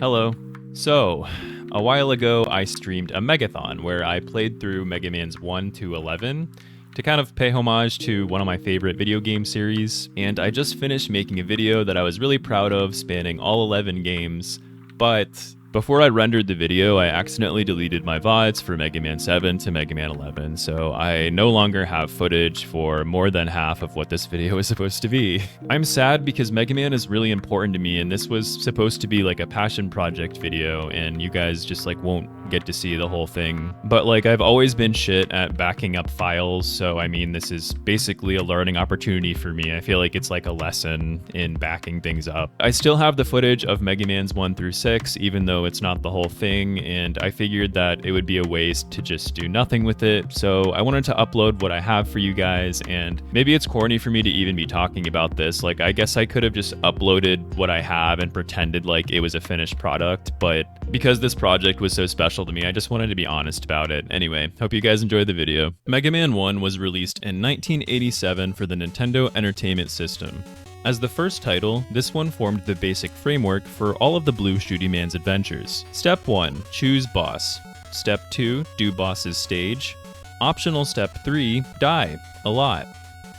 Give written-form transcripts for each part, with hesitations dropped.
Hello. So, a while ago I streamed a Megathon where I played through Mega Man's 1 to 11 to kind of pay homage to one of my favorite video game series, and I just finished making a video that I was really proud of spanning all 11 games, but before I rendered the video, I accidentally deleted my VODs for Mega Man 7 to Mega Man 11, so I no longer have footage for more than half of what this video is supposed to be. I'm sad because Mega Man is really important to me, and this was supposed to be like a passion project video, and you guys just won't get to see the whole thing. But I've always been shit at backing up files, so I mean, this is basically a learning opportunity for me. I feel like it's like a lesson in backing things up. I still have the footage of Mega Man's 1 through 6, even though it's not the whole thing, and I figured that it would be a waste to just do nothing with it, so I wanted to upload what I have for you guys. And maybe it's corny for me to even be talking about this, I guess I could have just uploaded what I have and pretended like it was a finished product, but because this project was so special to me, I just wanted to be honest about it. Anyway, hope you guys enjoyed the video. Mega Man 1 was released in 1987 for the Nintendo Entertainment System. As the first title, this one formed the basic framework for all of the Blue Shooty Man's adventures. Step 1, choose boss. Step 2, do boss's stage. Optional step 3, die, a lot.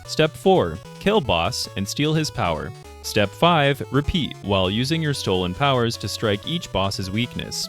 Step 4, kill boss and steal his power. Step 5, repeat while using your stolen powers to strike each boss's weakness.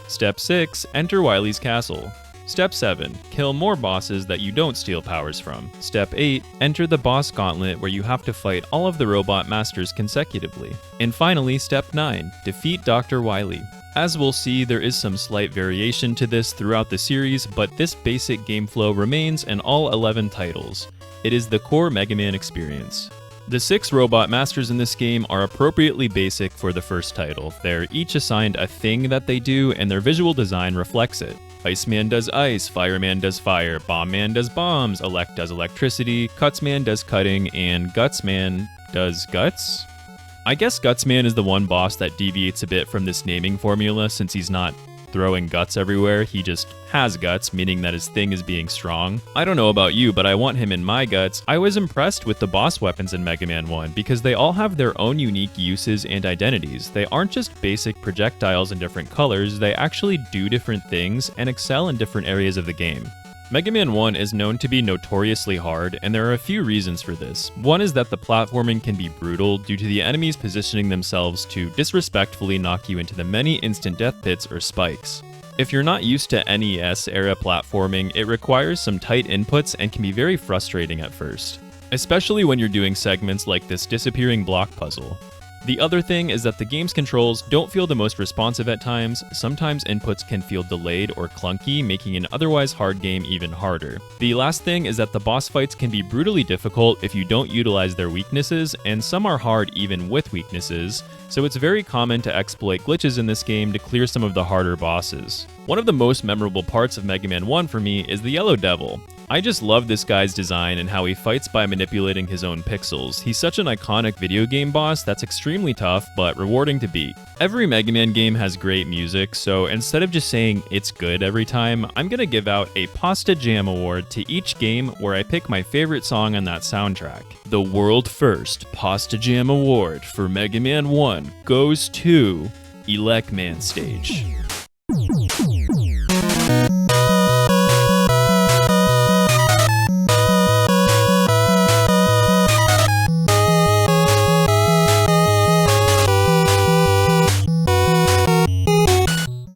Step 6, enter Wily's castle. Step 7, kill more bosses that you don't steal powers from. Step 8, enter the boss gauntlet where you have to fight all of the robot masters consecutively. And finally, step 9, defeat Dr. Wily. As we'll see, there is some slight variation to this throughout the series, but this basic game flow remains in all 11 titles. It is the core Mega Man experience. The 6 robot masters in this game are appropriately basic for the first title. They're each assigned a thing that they do, and their visual design reflects it. Iceman does ice, Fireman does fire, Bombman does bombs, Elect does electricity, Cutsman does cutting, and Gutsman does guts? I guess Gutsman is the one boss that deviates a bit from this naming formula, since he's not throwing guts everywhere, he just has guts, meaning that his thing is being strong. I don't know about you, but I want him in my guts. I was impressed with the boss weapons in Mega Man 1 because they all have their own unique uses and identities. They aren't just basic projectiles in different colors, they actually do different things and excel in different areas of the game. Mega Man 1 is known to be notoriously hard, and there are a few reasons for this. One is that the platforming can be brutal due to the enemies positioning themselves to disrespectfully knock you into the many instant death pits or spikes. If you're not used to NES-era platforming, it requires some tight inputs and can be very frustrating at first, especially when you're doing segments like this disappearing block puzzle. The other thing is that the game's controls don't feel the most responsive at times. Sometimes inputs can feel delayed or clunky, making an otherwise hard game even harder. The last thing is that the boss fights can be brutally difficult if you don't utilize their weaknesses, and some are hard even with weaknesses, so it's very common to exploit glitches in this game to clear some of the harder bosses. One of the most memorable parts of Mega Man 1 for me is the Yellow Devil. I just love this guy's design and how he fights by manipulating his own pixels. He's such an iconic video game boss that's extremely tough, but rewarding to beat. Every Mega Man game has great music, so instead of just saying it's good every time, I'm gonna give out a Pasta Jam Award to each game where I pick my favorite song on that soundtrack. The world first Pasta Jam Award for Mega Man 1 goes to Elec Man Stage.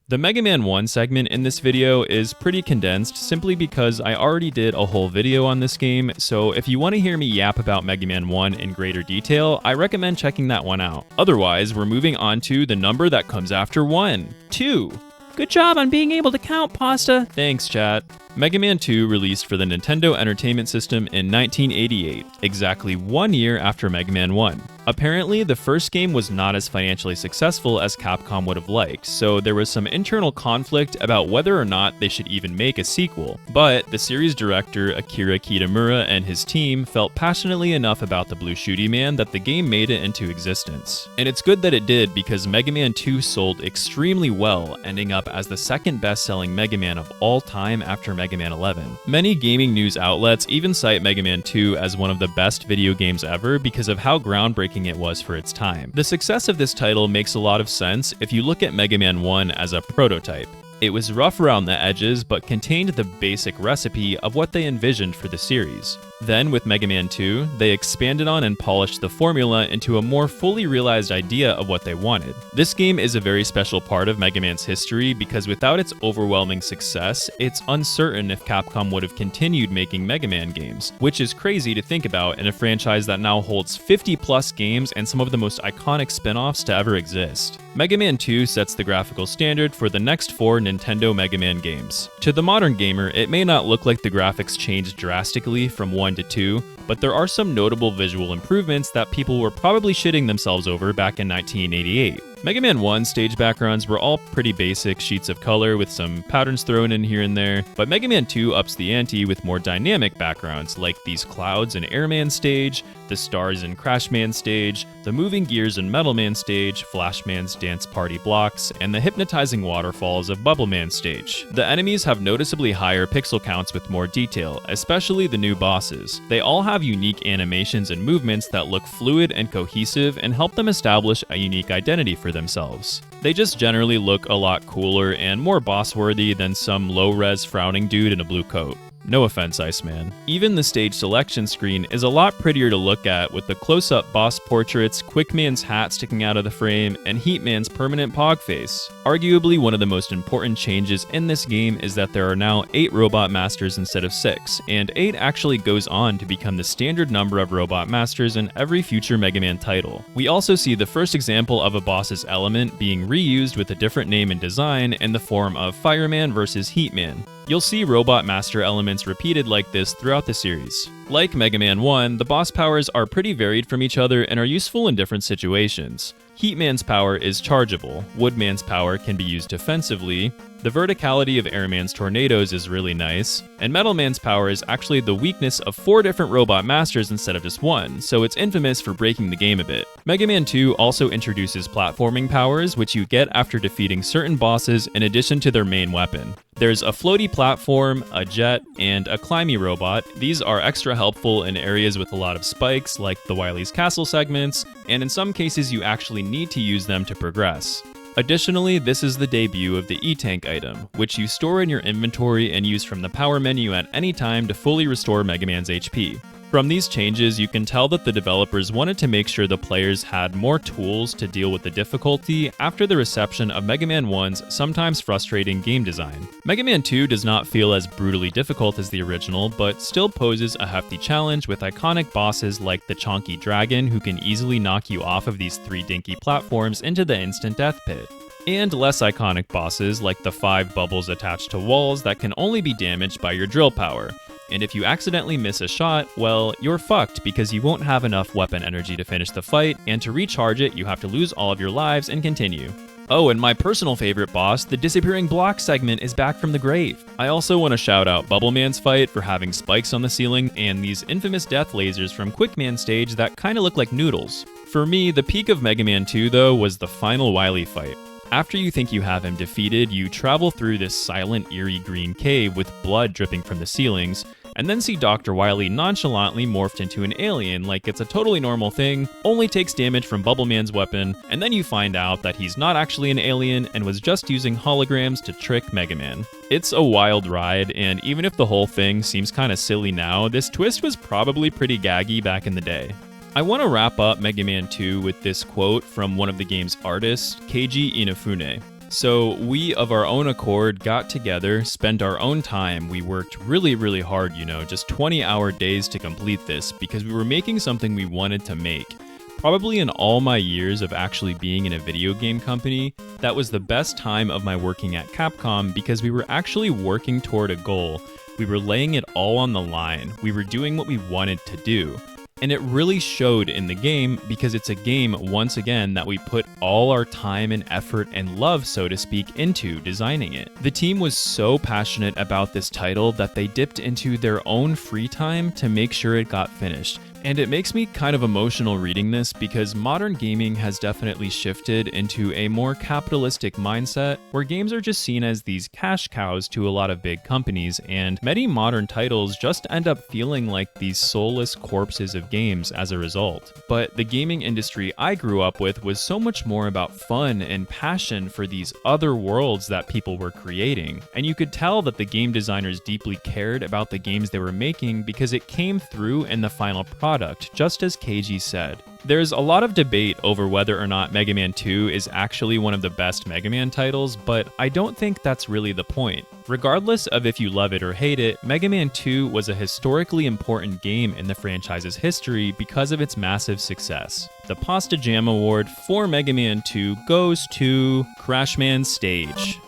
The Mega Man 1 segment in this video is pretty condensed simply because I already did a whole video on this game, so if you want to hear me yap about Mega Man 1 in greater detail, I recommend checking that one out. Otherwise, we're moving on to the number that comes after 1, 2. Good job on being able to count, Pasta! Thanks, chat. Mega Man 2 released for the Nintendo Entertainment System in 1988, exactly 1 year after Mega Man 1. Apparently, the first game was not as financially successful as Capcom would have liked, so there was some internal conflict about whether or not they should even make a sequel. But the series director Akira Kitamura and his team felt passionately enough about the Blue Shooty Man that the game made it into existence. And it's good that it did because Mega Man 2 sold extremely well, ending up as the second best-selling Mega Man of all time after Mega Mega Man 11. Many gaming news outlets even cite Mega Man 2 as one of the best video games ever because of how groundbreaking it was for its time. The success of this title makes a lot of sense if you look at Mega Man 1 as a prototype. It was rough around the edges, but contained the basic recipe of what they envisioned for the series. Then, with Mega Man 2, they expanded on and polished the formula into a more fully realized idea of what they wanted. This game is a very special part of Mega Man's history because without its overwhelming success, it's uncertain if Capcom would have continued making Mega Man games, which is crazy to think about in a franchise that now holds 50+ games and some of the most iconic spin-offs to ever exist. Mega Man 2 sets the graphical standard for the next 4 Nintendo Mega Man games. To the modern gamer, it may not look like the graphics changed drastically from 1 to 2, but there are some notable visual improvements that people were probably shitting themselves over back in 1988. Mega Man 1 stage backgrounds were all pretty basic sheets of color with some patterns thrown in here and there, but Mega Man 2 ups the ante with more dynamic backgrounds like these clouds and Airman stage, the stars and Crashman stage, the moving gears and Metal Man stage, Flashman's dance party blocks, and the hypnotizing waterfalls of Bubble Man stage. The enemies have noticeably higher pixel counts with more detail, especially the new bosses. They all have unique animations and movements that look fluid and cohesive and help them establish a unique identity for themselves. They just generally look a lot cooler and more boss-worthy than some low-res frowning dude in a blue coat. No offense, Iceman. Even the stage selection screen is a lot prettier to look at with the close-up boss portraits, Quickman's hat sticking out of the frame, and Heatman's permanent pog face. Arguably one of the most important changes in this game is that there are now 8 Robot Masters instead of 6, and 8 actually goes on to become the standard number of Robot Masters in every future Mega Man title. We also see the first example of a boss's element being reused with a different name and design in the form of Fireman vs. Heatman. You'll see Robot Master elements repeated like this throughout the series. Like Mega Man 1, the boss powers are pretty varied from each other and are useful in different situations. Heatman's power is chargeable, Woodman's power can be used defensively, the verticality of Airman's tornadoes is really nice, and Metal Man's power is actually the weakness of 4 different Robot Masters instead of just 1, so it's infamous for breaking the game a bit. Mega Man 2 also introduces platforming powers, which you get after defeating certain bosses in addition to their main weapon. There's a floaty platform, a jet, and a climby robot. These are extra helpful in areas with a lot of spikes, like the Wily's Castle segments, and in some cases you actually need to use them to progress. Additionally, this is the debut of the E-Tank item, which you store in your inventory and use from the power menu at any time to fully restore Mega Man's HP. From these changes, you can tell that the developers wanted to make sure the players had more tools to deal with the difficulty after the reception of Mega Man 1's sometimes frustrating game design. Mega Man 2 does not feel as brutally difficult as the original, but still poses a hefty challenge with iconic bosses like the Chonky Dragon, who can easily knock you off of these 3 dinky platforms into the instant death pit. And less iconic bosses like the 5 bubbles attached to walls that can only be damaged by your drill power. And if you accidentally miss a shot, well, you're fucked because you won't have enough weapon energy to finish the fight, and to recharge it, you have to lose all of your lives and continue. Oh, and my personal favorite boss, the disappearing block segment, is back from the grave. I also want to shout out Bubble Man's fight for having spikes on the ceiling and these infamous death lasers from Quickman's stage that kinda look like noodles. For me, the peak of Mega Man 2 though was the final Wily fight. After you think you have him defeated, you travel through this silent, eerie green cave with blood dripping from the ceilings, and then see Dr. Wily nonchalantly morphed into an alien like it's a totally normal thing, only takes damage from Bubble Man's weapon, and then you find out that he's not actually an alien and was just using holograms to trick Mega Man. It's a wild ride, and even if the whole thing seems kinda silly now, this twist was probably pretty gaggy back in the day. I want to wrap up Mega Man 2 with this quote from one of the game's artists, Keiji Inafune. So we, of our own accord, got together, spent our own time. We worked really hard, just 20-hour days to complete this because we were making something we wanted to make. Probably in all my years of actually being in a video game company, that was the best time of my working at Capcom because we were actually working toward a goal. We were laying it all on the line. We were doing what we wanted to do. And it really showed in the game because it's a game, once again, that we put all our time and effort and love, so to speak, into designing it. The team was so passionate about this title that they dipped into their own free time to make sure it got finished. And it makes me kind of emotional reading this because modern gaming has definitely shifted into a more capitalistic mindset where games are just seen as these cash cows to a lot of big companies, and many modern titles just end up feeling like these soulless corpses of games as a result. But the gaming industry I grew up with was so much more about fun and passion for these other worlds that people were creating, and you could tell that the game designers deeply cared about the games they were making because it came through in the final product, just as KG said. There's a lot of debate over whether or not Mega Man 2 is actually one of the best Mega Man titles, but I don't think that's really the point. Regardless of if you love it or hate it, Mega Man 2 was a historically important game in the franchise's history because of its massive success. The Pasta Jam Award for Mega Man 2 goes to Crashman Stage.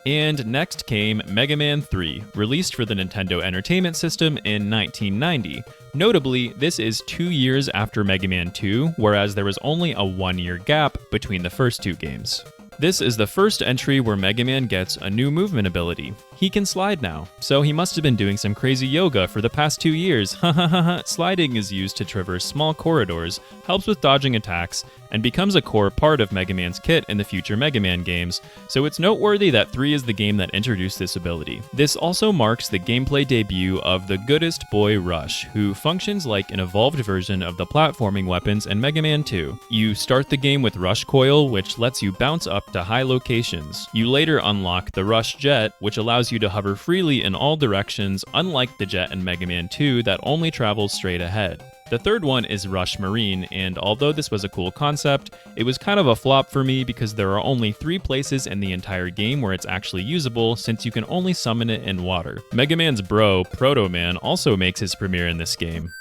And next came Mega Man 3, released for the Nintendo Entertainment System in 1990. Notably, this is 2 years after Mega Man 2, whereas there was only a 1-year gap between the first two games. This is the first entry where Mega Man gets a new movement ability. He can slide now, so he must have been doing some crazy yoga for the past 2 years. Sliding is used to traverse small corridors, helps with dodging attacks, and becomes a core part of Mega Man's kit in the future Mega Man games, so it's noteworthy that 3 is the game that introduced this ability. This also marks the gameplay debut of the goodest boy Rush, who functions like an evolved version of the platforming weapons in Mega Man 2. You start the game with Rush Coil, which lets you bounce up to high locations. You later unlock the Rush Jet, which allows you to hover freely in all directions, unlike the jet in Mega Man 2 that only travels straight ahead. The third one is Rush Marine, and although this was a cool concept, it was kind of a flop for me because there are only 3 places in the entire game where it's actually usable, since you can only summon it in water. Mega Man's bro, Proto Man, also makes his premiere in this game.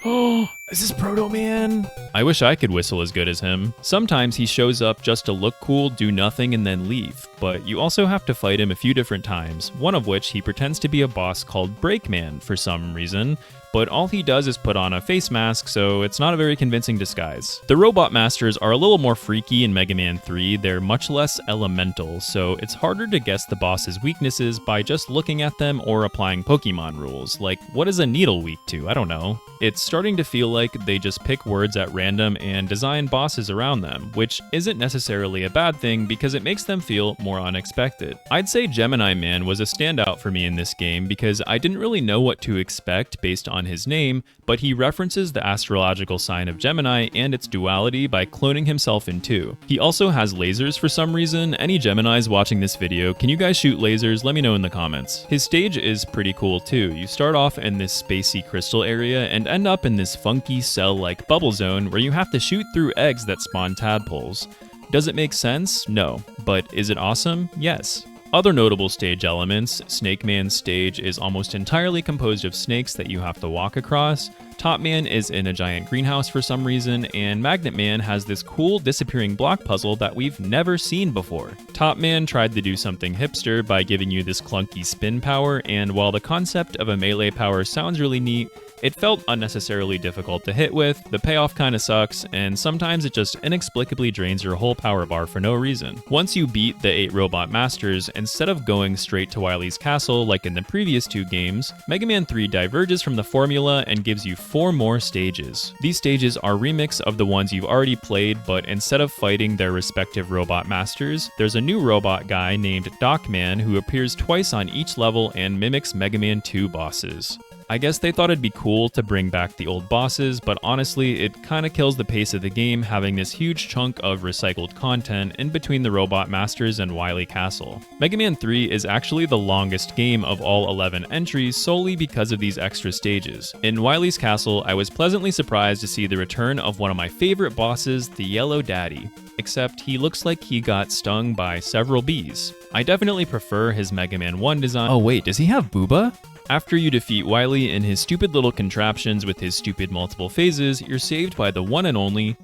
Oh, this is Proto Man! I wish I could whistle as good as him. Sometimes he shows up just to look cool, do nothing, and then leave, but you also have to fight him a few different times, one of which he pretends to be a boss called Breakman for some reason, but all he does is put on a face mask, so it's not a very convincing disguise. The Robot Masters are a little more freaky in Mega Man 3, they're much less elemental, so it's harder to guess the boss's weaknesses by just looking at them or applying Pokemon rules, like what is a needle weak to? I don't know. It's starting to feel like they just pick words at random and design bosses around them, which isn't necessarily a bad thing because it makes them feel more unexpected. I'd say Gemini Man was a standout for me in this game because I didn't really know what to expect based on his name, but he references the astrological sign of Gemini and its duality by cloning himself in 2. He also has lasers for some reason. Any Geminis watching this video, can you guys shoot lasers? Let me know in the comments. His stage is pretty cool too. You start off in this spacey crystal area and end up in this funky cell-like bubble zone where you have to shoot through eggs that spawn tadpoles. Does it make sense? No. But is it awesome? Yes. Other notable stage elements, Snake Man's stage is almost entirely composed of snakes that you have to walk across, Top Man is in a giant greenhouse for some reason, and Magnet Man has this cool disappearing block puzzle that we've never seen before. Top Man tried to do something hipster by giving you this clunky spin power, and while the concept of a melee power sounds really neat, it felt unnecessarily difficult to hit with, the payoff kinda sucks, and sometimes it just inexplicably drains your whole power bar for no reason. Once you beat the 8 Robot Masters, instead of going straight to Wily's castle like in the previous 2 games, Mega Man 3 diverges from the formula and gives you 4 more stages. These stages are remix of the ones you've already played, but instead of fighting their respective Robot Masters, there's a new robot guy named Doc Man who appears twice on each level and mimics Mega Man 2 bosses. I guess they thought it'd be cool to bring back the old bosses, but honestly, it kinda kills the pace of the game having this huge chunk of recycled content in between the Robot Masters and Wily Castle. Mega Man 3 is actually the longest game of all 11 entries solely because of these extra stages. In Wily's Castle, I was pleasantly surprised to see the return of one of my favorite bosses, the Yellow Daddy, except he looks like he got stung by several bees. I definitely prefer his Mega Man 1 design. Oh wait, does he have Booba? After you defeat Wily and his stupid little contraptions with his stupid multiple phases, you're saved by the one and only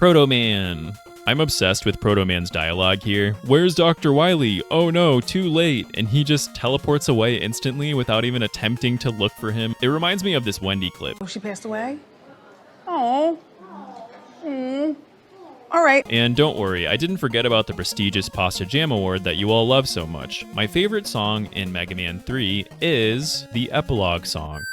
Proto Man. I'm obsessed with Proto Man's dialogue here. Where's Dr. Wily? Oh no, too late. And he just teleports away instantly without even attempting to look for him. It reminds me of this Wendy clip. Oh, she passed away? Oh. All right. And don't worry, I didn't forget about the prestigious Pasta Jam Award that you all love so much. My favorite song in Mega Man 3 is the Epilogue song.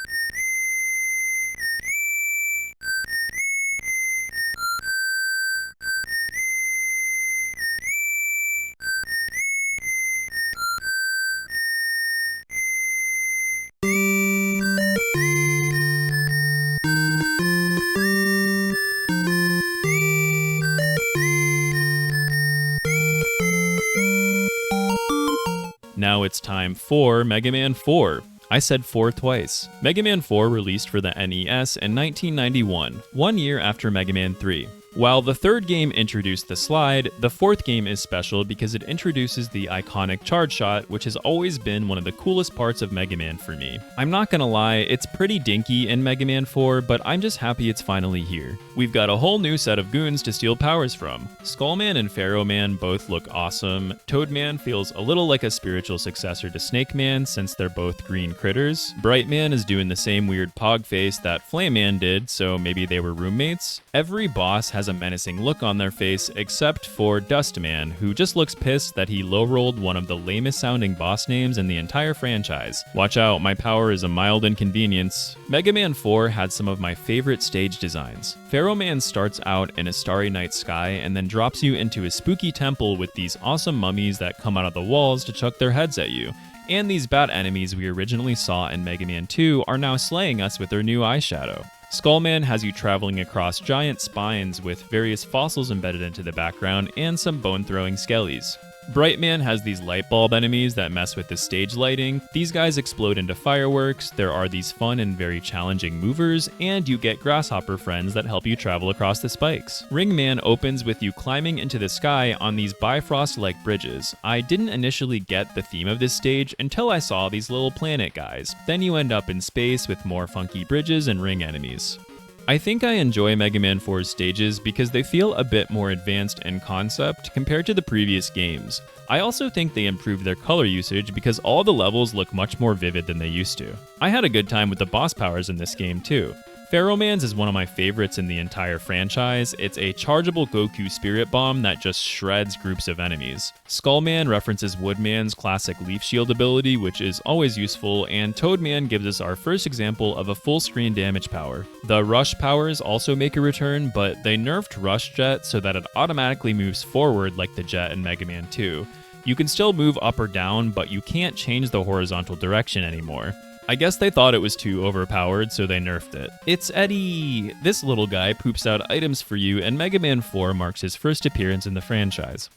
Now it's time for Mega Man 4. I said 4 twice. Mega Man 4 released for the NES in 1991, 1 year after Mega Man 3. While the third game introduced the slide, the fourth game is special because it introduces the iconic charge shot, which has always been one of the coolest parts of Mega Man for me. I'm not gonna lie, it's pretty dinky in Mega Man 4, but I'm just happy it's finally here. We've got a whole new set of goons to steal powers from. Skullman and Pharaoh Man both look awesome. Toadman feels a little like a spiritual successor to Snake Man since they're both green critters. Bright Man is doing the same weird pog face that Flame Man did, so maybe they were roommates. Every boss has a menacing look on their face except for Dustman, who just looks pissed that he low-rolled one of the lamest sounding boss names in the entire franchise. Watch out, my power is a mild inconvenience. Mega Man 4 had some of my favorite stage designs. Pharaoh Man starts out in a starry night sky and then drops you into a spooky temple with these awesome mummies that come out of the walls to chuck their heads at you. And these bad enemies we originally saw in Mega Man 2 are now slaying us with their new eyeshadow. Skullman has you traveling across giant spines with various fossils embedded into the background and some bone-throwing skellies. Brightman has these light bulb enemies that mess with the stage lighting. These guys explode into fireworks, there are these fun and very challenging movers, and you get grasshopper friends that help you travel across the spikes. Ringman opens with you climbing into the sky on these Bifrost-like bridges. I didn't initially get the theme of this stage until I saw these little planet guys. Then you end up in space with more funky bridges and ring enemies. I think I enjoy Mega Man 4's stages because they feel a bit more advanced in concept compared to the previous games. I also think they improved their color usage because all the levels look much more vivid than they used to. I had a good time with the boss powers in this game too. Pharaoh Man's is one of my favorites in the entire franchise. It's a chargeable Goku Spirit Bomb that just shreds groups of enemies. Skullman references Woodman's classic Leaf Shield ability, which is always useful, and Toadman gives us our first example of a full screen damage power. The Rush powers also make a return, but they nerfed Rush Jet so that it automatically moves forward like the jet in Mega Man 2. You can still move up or down, but you can't change the horizontal direction anymore. I guess they thought it was too overpowered, so they nerfed it. It's Eddie! This little guy poops out items for you, and Mega Man 4 marks his first appearance in the franchise.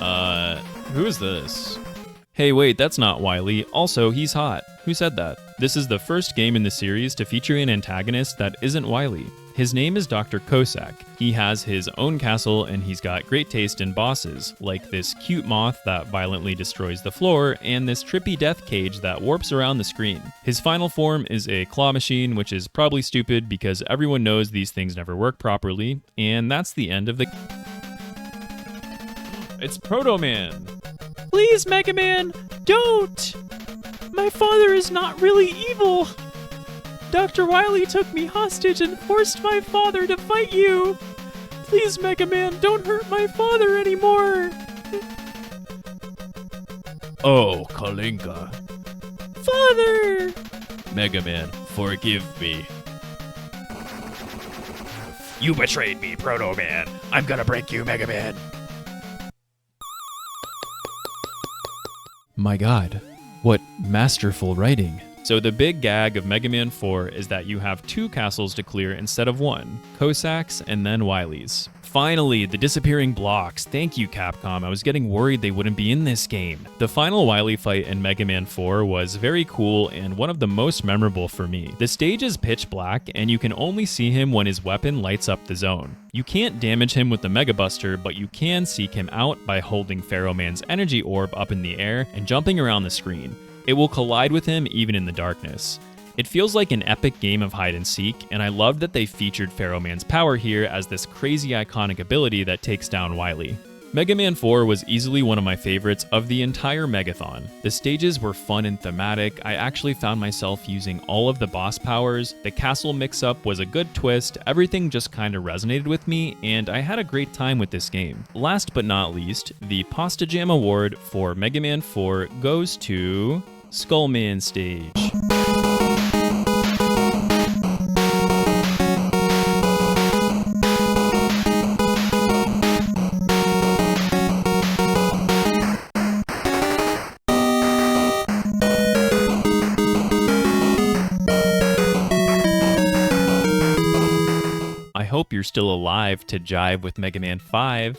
Who is this? Hey wait, that's not Wily. Also, he's hot. Who said that? This is the first game in the series to feature an antagonist that isn't Wily. His name is Dr. Cossack. He has his own castle and he's got great taste in bosses, like this cute moth that violently destroys the floor and this trippy death cage that warps around the screen. His final form is a claw machine, which is probably stupid because everyone knows these things never work properly, and that's the end of the... It's Proto Man! Please, Mega Man, don't! My father is not really evil! Dr. Wily took me hostage and forced my father to fight you! Please, Mega Man, don't hurt my father anymore! Oh, Kalinka. Father! Mega Man, forgive me. You betrayed me, Proto Man. I'm gonna break you, Mega Man. My god, what masterful writing. So the big gag of Mega Man 4 is that you have 2 castles to clear instead of 1, Cossack's and then Wily's. Finally, the disappearing blocks. Thank you, Capcom. I was getting worried they wouldn't be in this game. The final Wily fight in Mega Man 4 was very cool and one of the most memorable for me. The stage is pitch black and you can only see him when his weapon lights up the zone. You can't damage him with the Mega Buster, but you can seek him out by holding Pharaoh Man's energy orb up in the air and jumping around the screen. It will collide with him even in the darkness. It feels like an epic game of hide and seek, and I love that they featured Pharaoh Man's power here as this crazy iconic ability that takes down Wily. Megaman 4 was easily one of my favorites of the entire Megathon. The stages were fun and thematic. I actually found myself using all of the boss powers. The castle mix-up was a good twist. Everything just kind of resonated with me, and I had a great time with this game. Last but not least, the Pasta Jam Award for Mega Man 4 goes to Skullman Stage. I hope you're still alive to jive with Mega Man 5.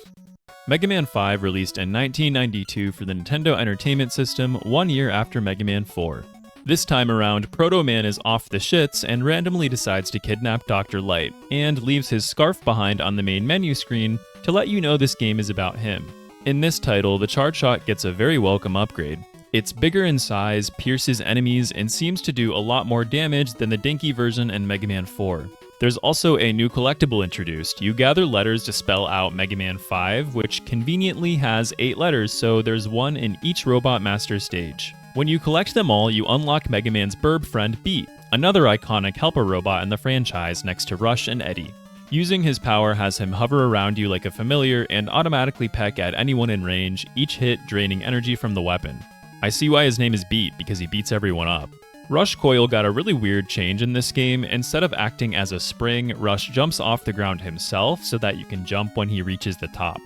Mega Man 5 released in 1992 for the Nintendo Entertainment System 1 year after Mega Man 4. This time around, Proto Man is off the shits and randomly decides to kidnap Dr. Light, and leaves his scarf behind on the main menu screen to let you know this game is about him. In this title, the charge shot gets a very welcome upgrade. It's bigger in size, pierces enemies, and seems to do a lot more damage than the dinky version in Mega Man 4. There's also a new collectible introduced. You gather letters to spell out Mega Man 5, which conveniently has 8 letters, so there's one in each Robot Master stage. When you collect them all, you unlock Mega Man's burb friend Beat, another iconic helper robot in the franchise next to Rush and Eddie. Using his power has him hover around you like a familiar and automatically peck at anyone in range, each hit draining energy from the weapon. I see why his name is Beat, because he beats everyone up. Rush Coil got a really weird change in this game. Instead of acting as a spring, Rush jumps off the ground himself so that you can jump when he reaches the top.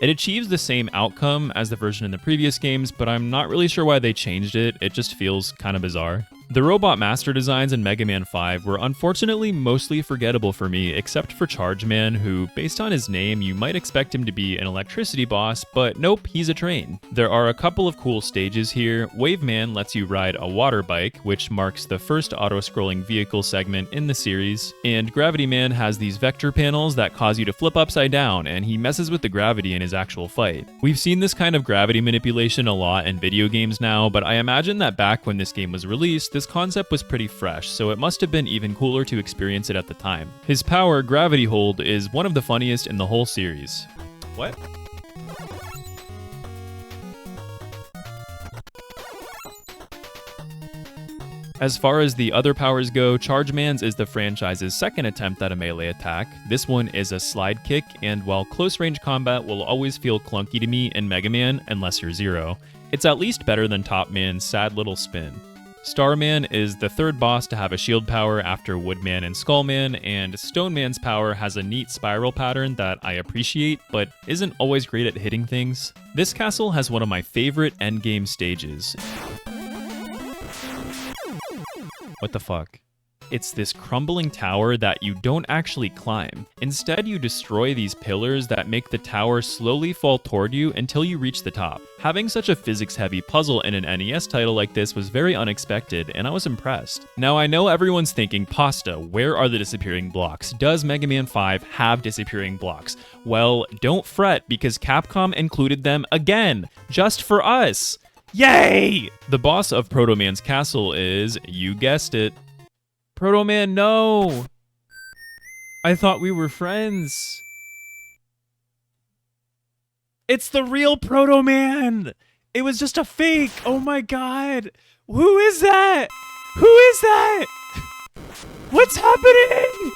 It achieves the same outcome as the version in the previous games, but I'm not really sure why they changed it. It just feels kind of bizarre. The Robot Master designs in Mega Man 5 were unfortunately mostly forgettable for me, except for Charge Man, who, based on his name, you might expect him to be an electricity boss, but nope, he's a train. There are a couple of cool stages here. Wave Man lets you ride a water bike, which marks the first auto-scrolling vehicle segment in the series, and Gravity Man has these vector panels that cause you to flip upside down, and he messes with the gravity in his actual fight. We've seen this kind of gravity manipulation a lot in video games now, but I imagine that back when this game was released, this concept was pretty fresh, so it must have been even cooler to experience it at the time. His power, Gravity Hold, is one of the funniest in the whole series. What? As far as the other powers go, Charge Man's is the franchise's second attempt at a melee attack. This one is a slide kick, and while close range combat will always feel clunky to me in Mega Man unless you're Zero, it's at least better than Top Man's sad little spin. Starman is the third boss to have a shield power after Woodman and Skullman, and Stone Man's power has a neat spiral pattern that I appreciate, but isn't always great at hitting things. This castle has one of my favorite endgame stages. What the fuck? It's this crumbling tower that you don't actually climb. Instead, you destroy these pillars that make the tower slowly fall toward you until you reach the top. Having such a physics-heavy puzzle in an NES title like this was very unexpected, and I was impressed. Now, I know everyone's thinking, Pasta, where are the disappearing blocks? Does Mega Man 5 have disappearing blocks? Well, don't fret, because Capcom included them again, just for us. Yay! The boss of Proto Man's castle is, you guessed it, Proto Man, no! I thought we were friends. It's the real Proto Man! It was just a fake! Oh my god! Who is that? Who is that? What's happening?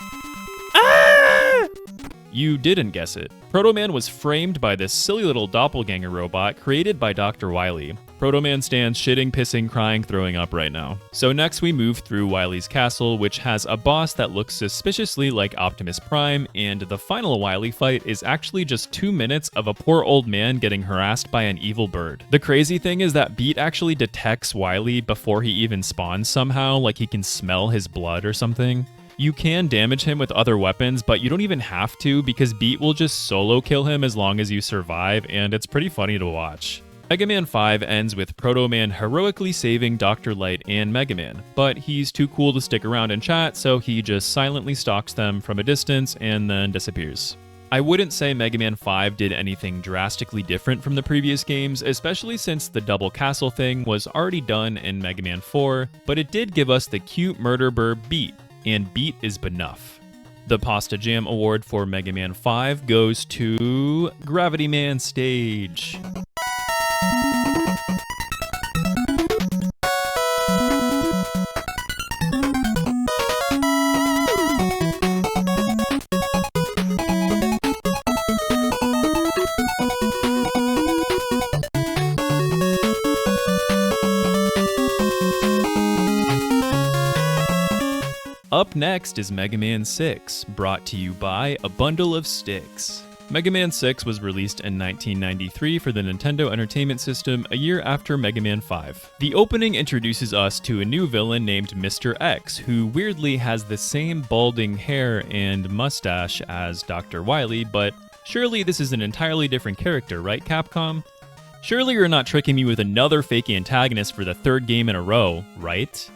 Ah! You didn't guess it. Proto Man was framed by this silly little doppelganger robot created by Dr. Wily. Proto Man stands shitting, pissing, crying, throwing up right now. So next we move through Wily's castle, which has a boss that looks suspiciously like Optimus Prime, and the final Wily fight is actually just 2 minutes of a poor old man getting harassed by an evil bird. The crazy thing is that Beat actually detects Wily before he even spawns somehow, like he can smell his blood or something. You can damage him with other weapons, but you don't even have to because Beat will just solo kill him as long as you survive, and it's pretty funny to watch. Mega Man 5 ends with Proto Man heroically saving Dr. Light and Mega Man, but he's too cool to stick around and chat, so he just silently stalks them from a distance and then disappears. I wouldn't say Mega Man 5 did anything drastically different from the previous games, especially since the double castle thing was already done in Mega Man 4, but it did give us the cute murder burb Beat, and Beat is B'nuff. The Pasta Jam Award for Mega Man 5 goes to Gravity Man Stage. Up next is Mega Man 6, brought to you by A Bundle of Sticks. Mega Man 6 was released in 1993 for the Nintendo Entertainment System, a year after Mega Man 5. The opening introduces us to a new villain named Mr. X, who weirdly has the same balding hair and mustache as Dr. Wily, but surely this is an entirely different character, right, Capcom? Surely you're not tricking me with another fake antagonist for the third game in a row, right?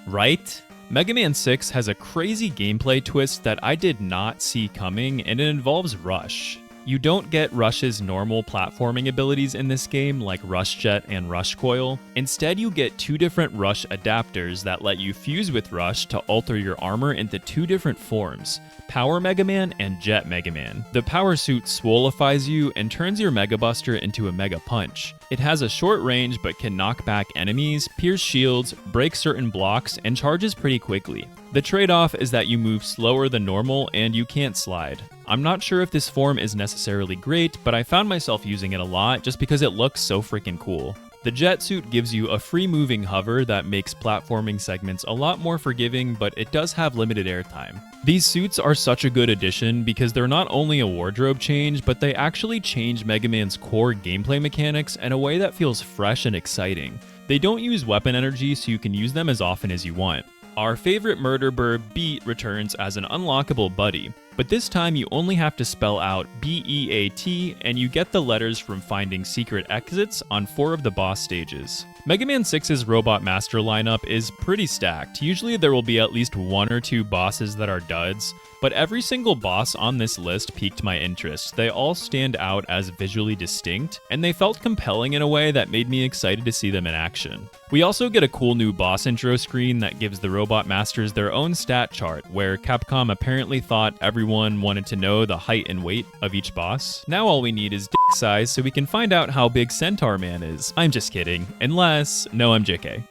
Right? Mega Man 6 has a crazy gameplay twist that I did not see coming, and it involves Rush. You don't get Rush's normal platforming abilities in this game like Rush Jet and Rush Coil. Instead, you get two different Rush adapters that let you fuse with Rush to alter your armor into two different forms, Power Mega Man and Jet Mega Man. The Power Suit swolifies you and turns your Mega Buster into a Mega Punch. It has a short range but can knock back enemies, pierce shields, break certain blocks, and charges pretty quickly. The trade-off is that you move slower than normal and you can't slide. I'm not sure if this form is necessarily great, but I found myself using it a lot just because it looks so freaking cool. The Jet Suit gives you a free-moving hover that makes platforming segments a lot more forgiving, but it does have limited airtime. These suits are such a good addition because they're not only a wardrobe change, but they actually change Mega Man's core gameplay mechanics in a way that feels fresh and exciting. They don't use weapon energy, so you can use them as often as you want. Our favorite murder burb Beat returns as an unlockable buddy, but this time you only have to spell out B-E-A-T and you get the letters from finding secret exits on 4 of the boss stages. Mega Man 6's Robot Master lineup is pretty stacked. Usually there will be at least 1 or 2 bosses that are duds, but every single boss on this list piqued my interest. They all stand out as visually distinct, and they felt compelling in a way that made me excited to see them in action. We also get a cool new boss intro screen that gives the Robot Masters their own stat chart, where Capcom apparently thought everyone wanted to know the height and weight of each boss. Now all we need is dick size so we can find out how big Centaur Man is. I'm just kidding. No, I'm JK.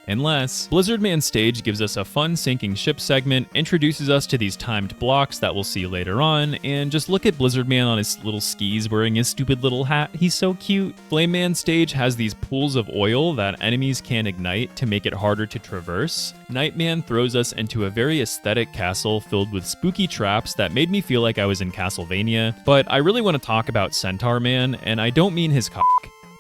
Unless Blizzard Man Stage gives us a fun sinking ship segment, introduces us to these timed blocks that we'll see later on, and just look at Blizzard Man on his little skis wearing his stupid little hat. He's so cute. Flame Man Stage has these pools of oil that enemies can ignite to make it harder to traverse. Nightman throws us into a very aesthetic castle filled with spooky traps that made me feel like I was in Castlevania, but I really want to talk about Centaur Man, and I don't mean his cock.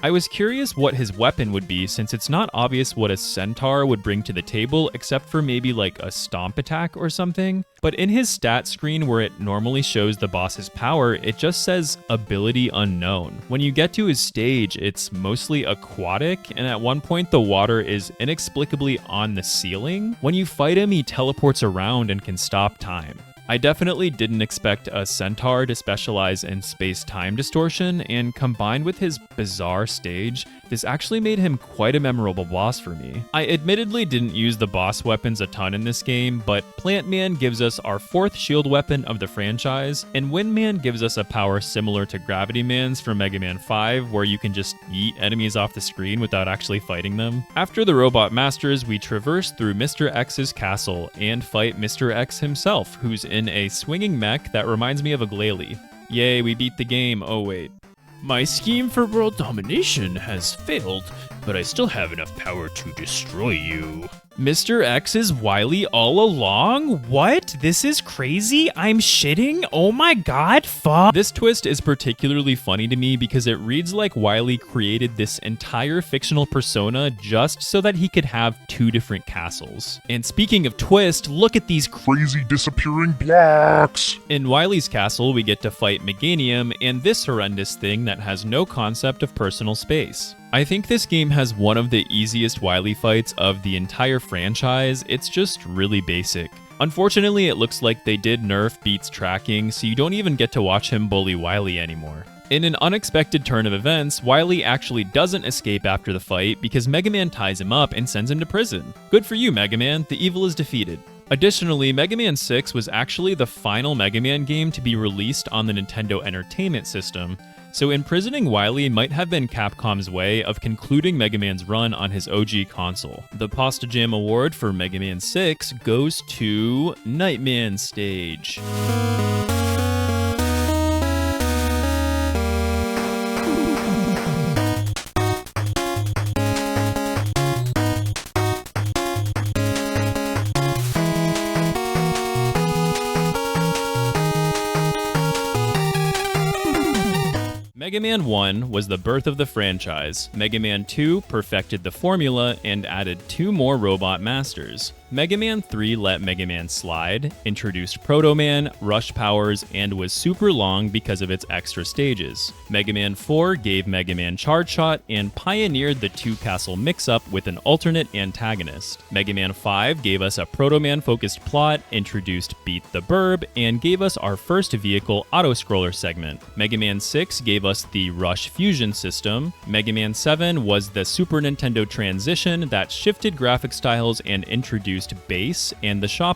I was curious what his weapon would be since it's not obvious what a centaur would bring to the table except for maybe like a stomp attack or something. But in his stat screen where it normally shows the boss's power, it just says ability unknown. When you get to his stage, it's mostly aquatic, and at one point the water is inexplicably on the ceiling. When you fight him, he teleports around and can stop time. I definitely didn't expect a centaur to specialize in space-time distortion, and combined with his bizarre stage, this actually made him quite a memorable boss for me. I admittedly didn't use the boss weapons a ton in this game, but Plant Man gives us our 4th shield weapon of the franchise, and Wind Man gives us a power similar to Gravity Man's from Mega Man 5, where you can just yeet enemies off the screen without actually fighting them. After the Robot Masters, we traverse through Mr. X's castle and fight Mr. X himself, who's in a swinging mech that reminds me of a Glalie. Yay, we beat the game. Oh wait. My scheme for world domination has failed, but I still have enough power to destroy you. Mr. X is Wily all along? What? This is crazy? I'm shitting? Oh my god, fuck. This twist is particularly funny to me because it reads like Wily created this entire fictional persona just so that he could have 2 different castles. And speaking of twist, look at these crazy disappearing blocks! In Wily's castle, we get to fight Meganium and this horrendous thing that has no concept of personal space. I think this game has one of the easiest Wily fights of the entire franchise. It's just really basic. Unfortunately, it looks like they did nerf Beat's tracking, so you don't even get to watch him bully Wily anymore. In an unexpected turn of events, Wily actually doesn't escape after the fight because Megaman ties him up and sends him to prison. Good for you, Megaman, the evil is defeated. Additionally, Mega Man 6 was actually the final Mega Man game to be released on the Nintendo Entertainment System, so imprisoning Wily might have been Capcom's way of concluding Mega Man's run on his OG console. The Pasta Jam Award for Mega Man 6 goes to Nightman Stage. Mega Man 1 was the birth of the franchise. Mega Man 2 perfected the formula and added 2 more robot masters. Mega Man 3 let Mega Man slide, introduced Proto Man, rush powers, and was super long because of its extra stages. Mega Man 4 gave Mega Man Charge Shot and pioneered the 2-castle mix-up with an alternate antagonist. Mega Man 5 gave us a Proto Man focused plot, introduced Beat the Burb, and gave us our first vehicle auto-scroller segment. Mega Man 6 gave us the Rush Fusion system. Mega Man 7 was the Super Nintendo transition that shifted graphic styles and introduced bass and the shop